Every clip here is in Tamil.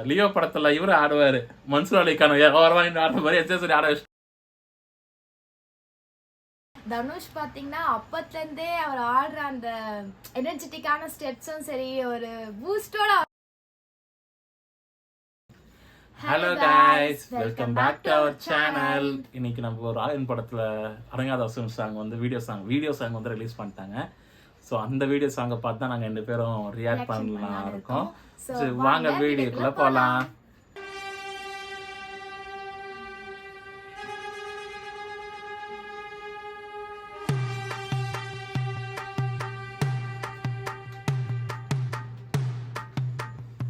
லியோ படத்துல இவரு ஆடுவாரு, மன்சூர் அலிகான் ஆடுற மாதிரி எஸ்எஸ்டி ஆட வச்சு. தனுஷ் பாத்தீங்கன்னா அப்பத்துல இருந்தே அவர் ஆடுற அந்த எனர்ஜெட்டிக்கான ஸ்டெப்ஸும் சரி, ஒரு பூஸ்டோட. Hello guys, welcome back to our channel. இன்னைக்கு நம்ம ஒரு ஆயன் படத்துல அடங்காத வசனம் சாங் வந்து வீடியோ சாங் வந்து ரிலீஸ் பண்ணிட்டாங்க. ஸோ அந்த வீடியோ சாங்கை பார்த்து தான் நாங்கள் 2 பேரும் ரியாக்ட் பண்ணலாம் இருக்கோம். ஸோ வாங்க வீடியோக்குள்ள போகலாம்.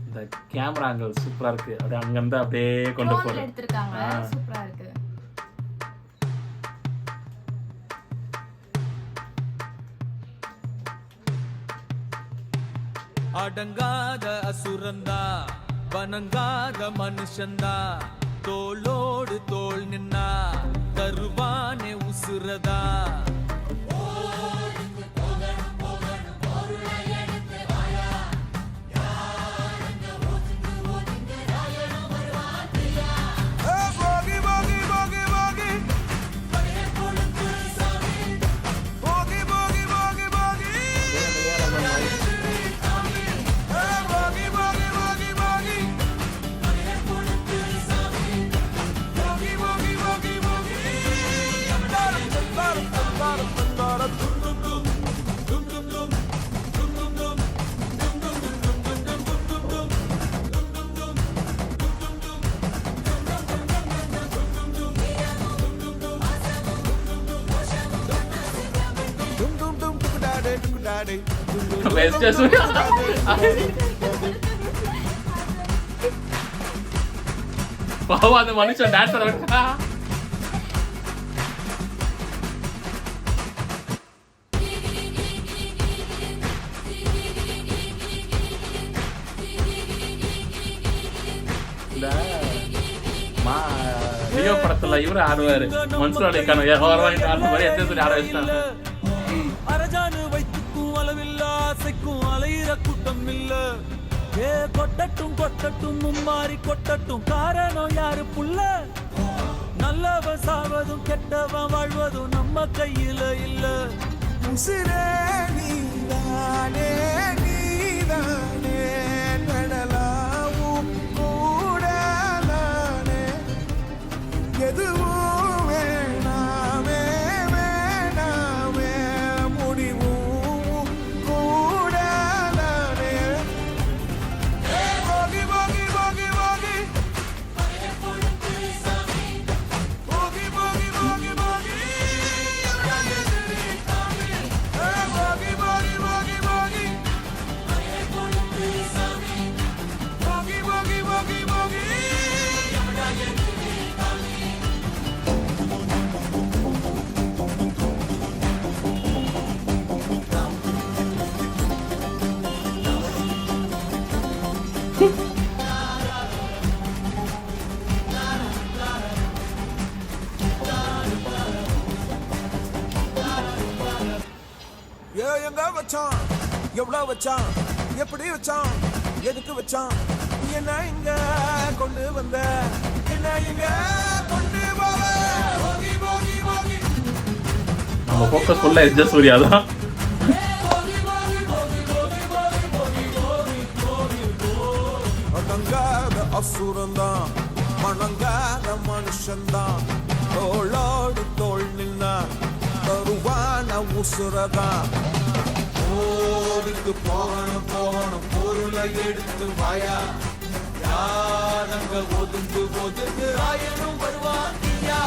இந்த கேமரா ஆங்கிள் சூப்பரா இருக்கு. அப்படியே அங்கிருந்து அப்படியே கொண்டு போறோம் எடுத்துருக்காங்க. சூப்பரா இருக்கு. அடங்காத அசுரந்தா, வணங்காத மனுஷந்தா, தோளோடு தோள் நின்னா தருவானே உசுரதா. பாவம் அந்த மனுஷன் டான்ஸர் விட்டா. லியோ படத்துல இவரு ஆடுவாரு, மன்சூர் அலிகான் ஆடுற மாதிரி எஸ்எஸ்டி ஆட வச்சுட்டாங்க. அரஜானு வைத்துக்கும் அளவில்ல, ஆசைக்கும் அலையிற கூட்டம் இல்ல. ஏ கொட்டட்டும் கொட்டட்டும் மும்மாறி கொட்டட்டும், காரணம் யாரு புள்ள? நல்லவன் சாவதும் கெட்டவன் வாழ்வதும் நம்ம கையில இல்ல. உசிரே நீதானே நீதானே நடலாவும் கூட நானே, எதுவும் எங்க வச்சான், எவ்வளவு வச்சான், எப்படி வச்சான், எதுக்கு வச்சான், என்ன இங்க கொண்டு வந்த, என்ன இங்க கொண்டு போவ. நம்ம ஃபோக்கஸ் ஃபுல்லா எஸ்ஜே சூர்யா தான். அடங்காத அசுரந்தான், வணங்காத மனுஷன்தான், தோளோடு தோள் நின்னா தருவான உசுரதான். ஓடுக்கு போகணும் போகணும் பொருளை எடுத்து வாயா, யாரங்க ஒதுங்கு ஒதுங்கு ஆயனும் வருவாங்கியா.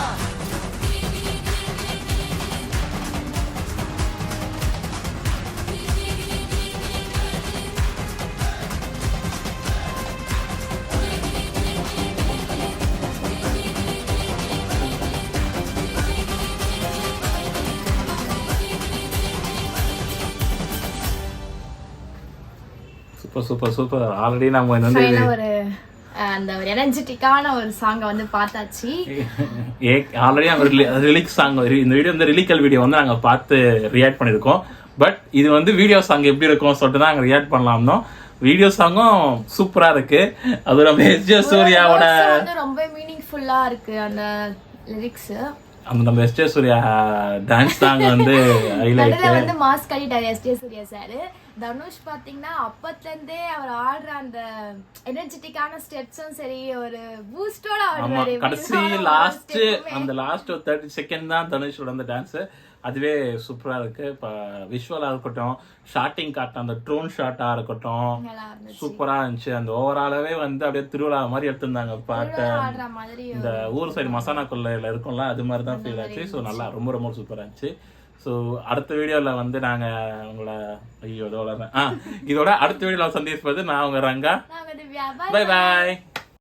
Super super. ஆல்ரெடி நம்ம வந்து ஒரு அந்த ஒரு எனர்ஜெட்டிக்கான ஒரு சாங்கை வந்து பார்த்தாச்சு. ஆல்ரெடி நாங்கள் ரிலீக் சாங், இந்த வீடியோ வந்து ரிலீக்கல் வீடியோ வந்து நாங்கள் பார்த்து ரியாக்ட் பண்ணியிருக்கோம். பட் இது வந்து வீடியோ சாங் எப்படி இருக்கும் சொல்லிட்டு தான் நாங்கள் ரியாக்ட் பண்ணலாம்னோம். வீடியோ சாங்கும் சூப்பரா இருக்கு. அது நம்ம எஸ்ஜே சூர்யாவோட ரொம்ப மீனிங்ஃபுல்லா இருக்கு அந்த லிரிக்ஸ். அந்த நம்ம எஸ்ஜே சூர்யா டான்ஸ் சாங் வந்து ஹைலைட். அதுல வந்து மாஸ்க் கட்டிட்டாரு எஸ்ஜே சூர்யா சார். தனுஷ் பாத்தீங்கன்னா அப்பத்துல இருந்தே அவர் ஆடுற அந்த எனர்ஜெட்டிக்கான ஸ்டெப்ஸும் சரி ஒரு பூஸ்டோட ஆடுவாரு. கடைசி லாஸ்ட் அந்த லாஸ்ட் 30 செகண்ட் தான் தனுஷோட அந்த டான்ஸ். அதுவே சூப்பரா இருக்கு. இப்போ விஷுவலா இருக்கட்டும், ஷாட்டிங் காட்ட அந்த ட்ரோன் ஷாட்டா இருக்கட்டும் சூப்பரா இருந்துச்சு. அந்த ஓவராலாவே வந்து அப்படியே திருவிழா மாதிரி எடுத்திருந்தாங்க பாட்டை. இந்த ஊர் சைடு மசானா கொள்ளையில இருக்கும்ல அது மாதிரி தான் ஃபீல் ஆச்சு. ஸோ நல்லா ரொம்ப ரொம்ப சூப்பரா இருந்துச்சு. ஸோ அடுத்த வீடியோவில் வந்து நாங்கள் உங்களை இதோட அடுத்த வீடியோவில் சந்திப்பது நான் உங்க ரங்கா. Bye bye.